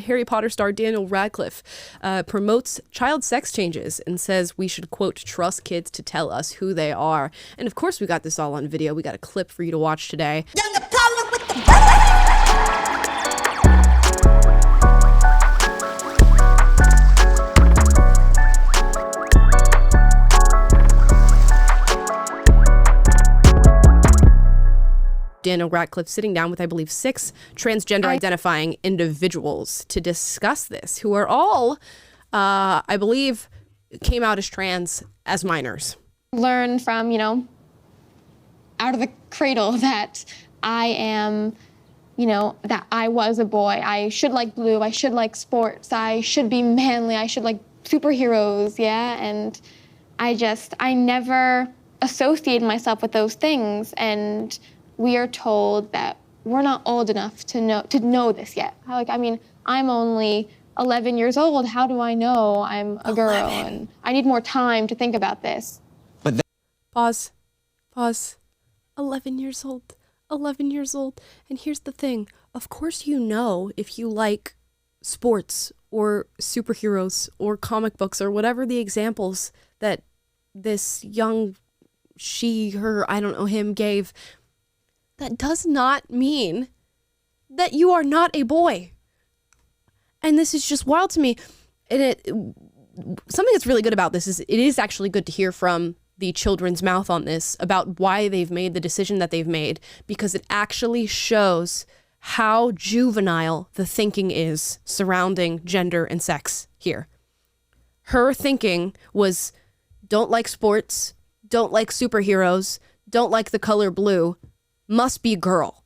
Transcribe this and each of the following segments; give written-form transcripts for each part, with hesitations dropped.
Harry Potter star Daniel Radcliffe promotes child sex changes and says we should, quote, trust kids to tell us who they are. And of course, we got this all on video. We got a clip for you to watch today. Daniel Radcliffe sitting down with, I believe, 6 transgender identifying individuals to discuss this, who are all, I believe, came out as trans as minors. Learn from, out of the cradle that I am, that I was a boy. I should like blue. I should like sports. I should be manly. I should like superheroes. Yeah. And I never associated myself with those things. And we are told that we're not old enough to know this yet. I'm only 11 years old. How do I know I'm a girl? And I need more time to think about this. But Pause. 11 years old. 11 years old. And here's the thing. Of course you know if you like sports or superheroes or comic books or whatever the examples that this young she, her, I don't know, him gave. That does not mean that you are not a boy. And this is just wild to me. And something that's really good about this is it is actually good to hear from the children's mouth on this about why they've made the decision that they've made, because it actually shows how juvenile the thinking is surrounding gender and sex here. Her thinking was, don't like sports, don't like superheroes, don't like the color blue, must be girl.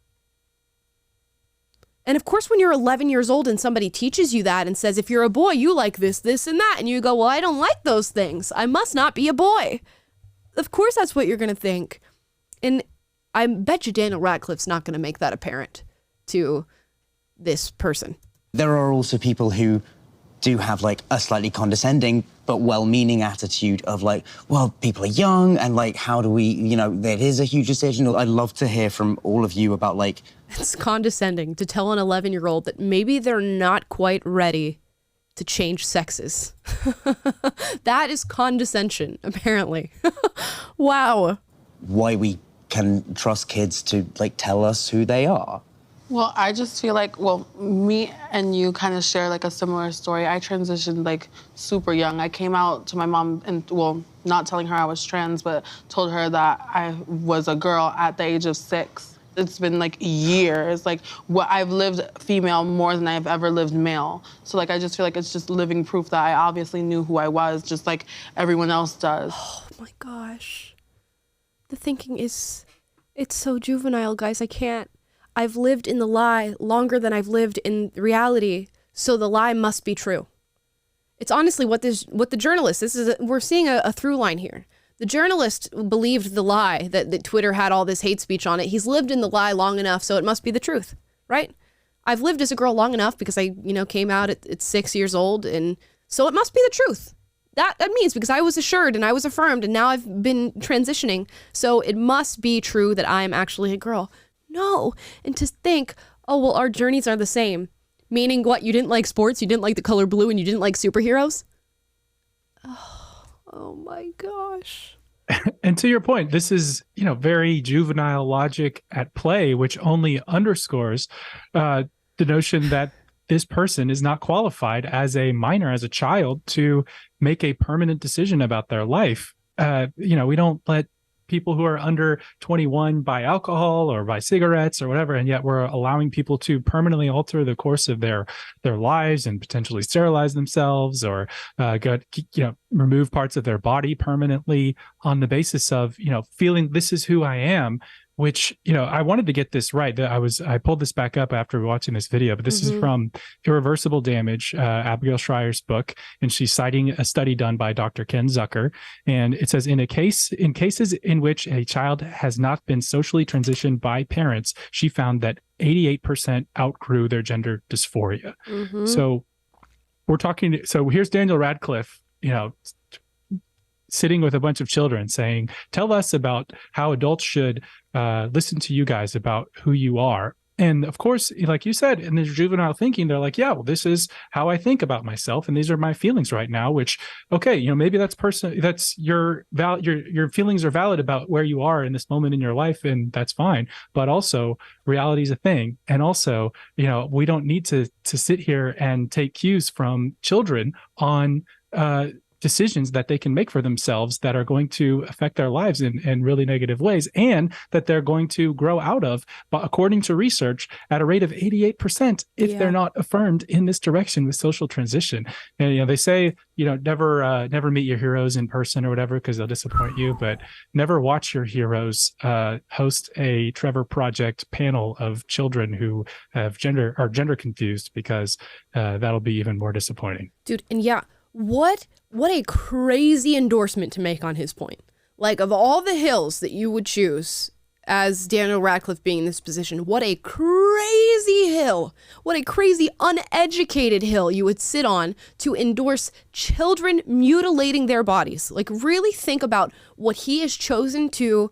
And of course, when you're 11 years old and somebody teaches you that and says, if you're a boy, you like this, this, and that, and you go, well, I don't like those things. I must not be a boy. Of course, that's what you're going to think. And I bet you Daniel Radcliffe's not going to make that apparent to this person. There are also people who do have like a slightly condescending but well-meaning attitude of like, well, people are young and like, how do we, there is a huge decision. I'd love to hear from all of you about like... It's condescending to tell an 11-year-old that maybe they're not quite ready to change sexes. That is condescension, apparently. Wow. Why we can trust kids to like tell us who they are. Well, I just feel like, me and you kind of share like a similar story. I transitioned like super young. I came out to my mom and, not telling her I was trans, but told her that I was a girl at the age of 6. It's been like years. Like I've lived female more than I've ever lived male. So like, I just feel like it's just living proof that I obviously knew who I was, just like everyone else does. Oh my gosh. The thinking it's so juvenile, guys. I can't. I've lived in the lie longer than I've lived in reality, so the lie must be true. It's honestly what the journalist, we're seeing a through line here. The journalist believed the lie that Twitter had all this hate speech on it. He's lived in the lie long enough, so it must be the truth, right? I've lived as a girl long enough because I, came out at 6 years old, and so it must be the truth. That means because I was assured and I was affirmed, and now I've been transitioning, so it must be true that I am actually a girl. No. And to think, oh, well, our journeys are the same. Meaning what? You didn't like sports, you didn't like the color blue, and you didn't like superheroes? Oh my gosh. And to your point, this is, very juvenile logic at play, which only underscores the notion that this person is not qualified as a minor, as a child, to make a permanent decision about their life. We don't let people who are under 21 buy alcohol or buy cigarettes or whatever, and yet we're allowing people to permanently alter the course of their lives and potentially sterilize themselves or remove parts of their body permanently on the basis of feeling this is who I am. Which, I wanted to get this right. I pulled this back up after watching this video, but this is from Irreversible Damage, Abigail Schreier's book, and she's citing a study done by Dr. Ken Zucker. And it says, in cases in which a child has not been socially transitioned by parents, she found that 88% outgrew their gender dysphoria. So here's Daniel Radcliffe, sitting with a bunch of children saying, tell us about how adults should listen to you guys about who you are. And of course, like you said, in this juvenile thinking, they're like, yeah, well, this is how I think about myself, and these are my feelings right now. Which, okay, maybe that's your feelings are valid about where you are in this moment in your life, and that's fine. But also, reality is a thing, and also, we don't need to sit here and take cues from children on decisions that they can make for themselves that are going to affect their lives in really negative ways, and that they're going to grow out of, but according to research, at a rate of 88% if they're not affirmed in this direction with social transition. And they say, never meet your heroes in person or whatever, because they'll disappoint you, but never watch your heroes host a Trevor Project panel of children who are gender confused, because that'll be even more disappointing. Dude, and what a crazy endorsement to make on his point. Like, of all the hills that you would choose as Daniel Radcliffe being in this position, what a crazy hill, what a crazy uneducated hill you would sit on to endorse children mutilating their bodies. Like, really think about what he has chosen to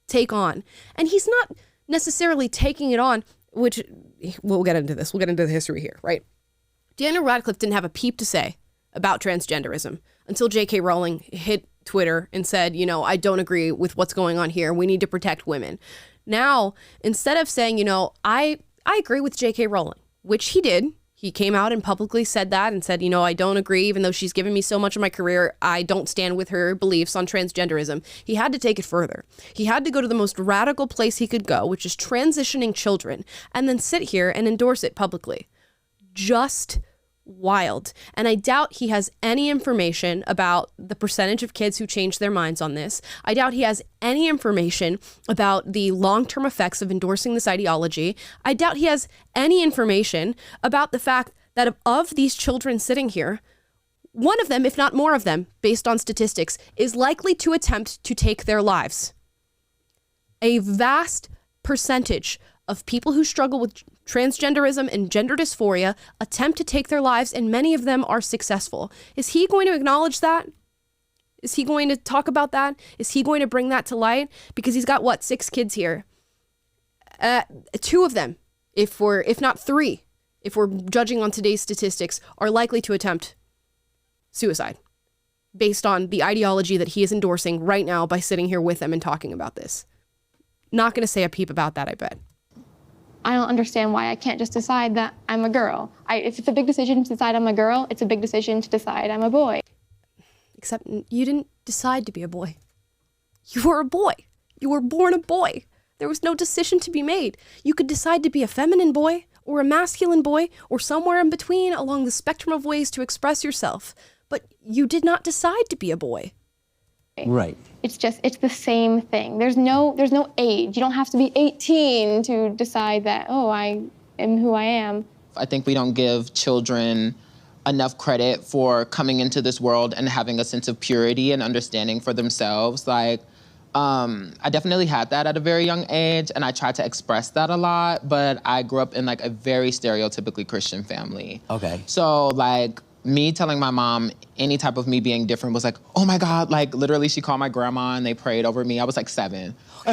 take on. And he's not necessarily taking it on, which we'll get into this. We'll get into the history here, right? Daniel Radcliffe didn't have a peep to say about transgenderism until J.K. Rowling hit Twitter and said, I don't agree with what's going on here. We need to protect women. Now, instead of saying, I agree with J.K. Rowling, which he did. He came out and publicly said that and said, I don't agree, even though she's given me so much of my career, I don't stand with her beliefs on transgenderism. He had to take it further. He had to go to the most radical place he could go, which is transitioning children, and then sit here and endorse it publicly. Just wild. And I doubt he has any information about the percentage of kids who change their minds on this. I doubt he has any information about the long-term effects of endorsing this ideology. I doubt he has any information about the fact that of these children sitting here, one of them, if not more of them, based on statistics, is likely to attempt to take their lives. A vast percentage of people who struggle with transgenderism and gender dysphoria attempt to take their lives, and many of them are successful. Is he going to acknowledge that? Is he going to talk about that? Is he going to bring that to light? Because he's got, 6 kids here. 2 of them, if not 3, if we're judging on today's statistics, are likely to attempt suicide based on the ideology that he is endorsing right now by sitting here with them and talking about this. Not going to say a peep about that, I bet. I don't understand why I can't just decide that I'm a girl. If it's a big decision to decide I'm a girl, it's a big decision to decide I'm a boy. Except you didn't decide to be a boy. You were a boy. You were born a boy. There was no decision to be made. You could decide to be a feminine boy or a masculine boy or somewhere in between along the spectrum of ways to express yourself. But you did not decide to be a boy. Right. It's the same thing. There's no age. You don't have to be 18 to decide that, I am who I am. I think we don't give children enough credit for coming into this world and having a sense of purity and understanding for themselves. I definitely had that at a very young age, and I tried to express that a lot, but I grew up in a very stereotypically Christian family. Okay. So me telling my mom any type of me being different was oh my God, literally she called my grandma and they prayed over me. I was 7. I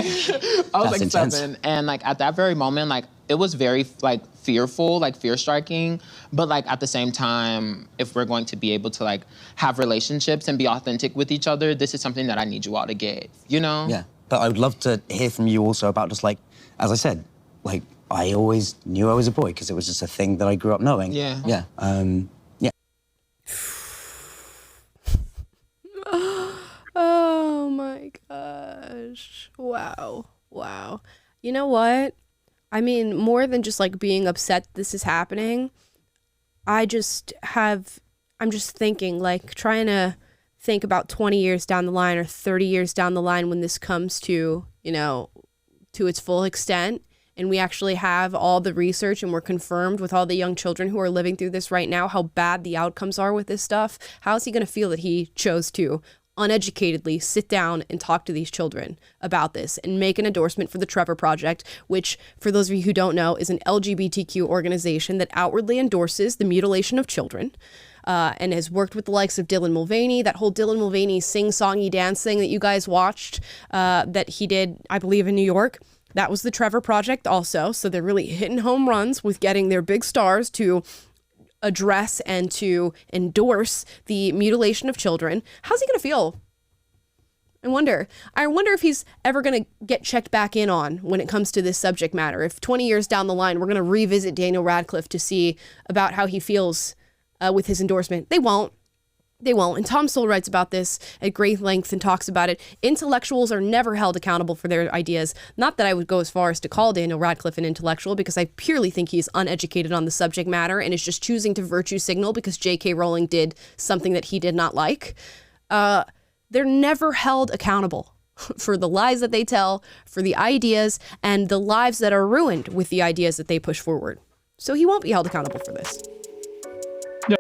was intense. 7. And at that very moment, it was very fearful, fear striking. But at the same time, if we're going to be able to have relationships and be authentic with each other, this is something that I need you all to get, Yeah, but I would love to hear from you also about just as I said, I always knew I was a boy because it was just a thing that I grew up knowing. Yeah. Yeah. Oh my gosh. Wow. You know what? I mean, more than just being upset this is happening, I'm just thinking, trying to think about 20 years down the line or 30 years down the line when this comes to, to its full extent, and we actually have all the research and we're confirmed with all the young children who are living through this right now, how bad the outcomes are with this stuff. How is he going to feel that he chose to uneducatedly sit down and talk to these children about this and make an endorsement for the Trevor Project, which, for those of you who don't know, is an LGBTQ organization that outwardly endorses the mutilation of children, and has worked with the likes of Dylan Mulvaney, that whole Dylan Mulvaney sing-songy dance thing that you guys watched, that he did, I believe, in New York. That was the Trevor Project also. So they're really hitting home runs with getting their big stars to address and to endorse the mutilation of children. How's he going to feel? I wonder if he's ever going to get checked back in on when it comes to this subject matter. If 20 years down the line, we're going to revisit Daniel Radcliffe to see about how he feels with his endorsement. They won't. They won't. And Tom Sowell writes about this at great length and talks about it. Intellectuals are never held accountable for their ideas. Not that I would go as far as to call Daniel Radcliffe an intellectual, because I purely think he's uneducated on the subject matter and is just choosing to virtue signal because J.K. Rowling did something that he did not like. They're never held accountable for the lies that they tell, for the ideas, and the lives that are ruined with the ideas that they push forward. So he won't be held accountable for this. Yeah.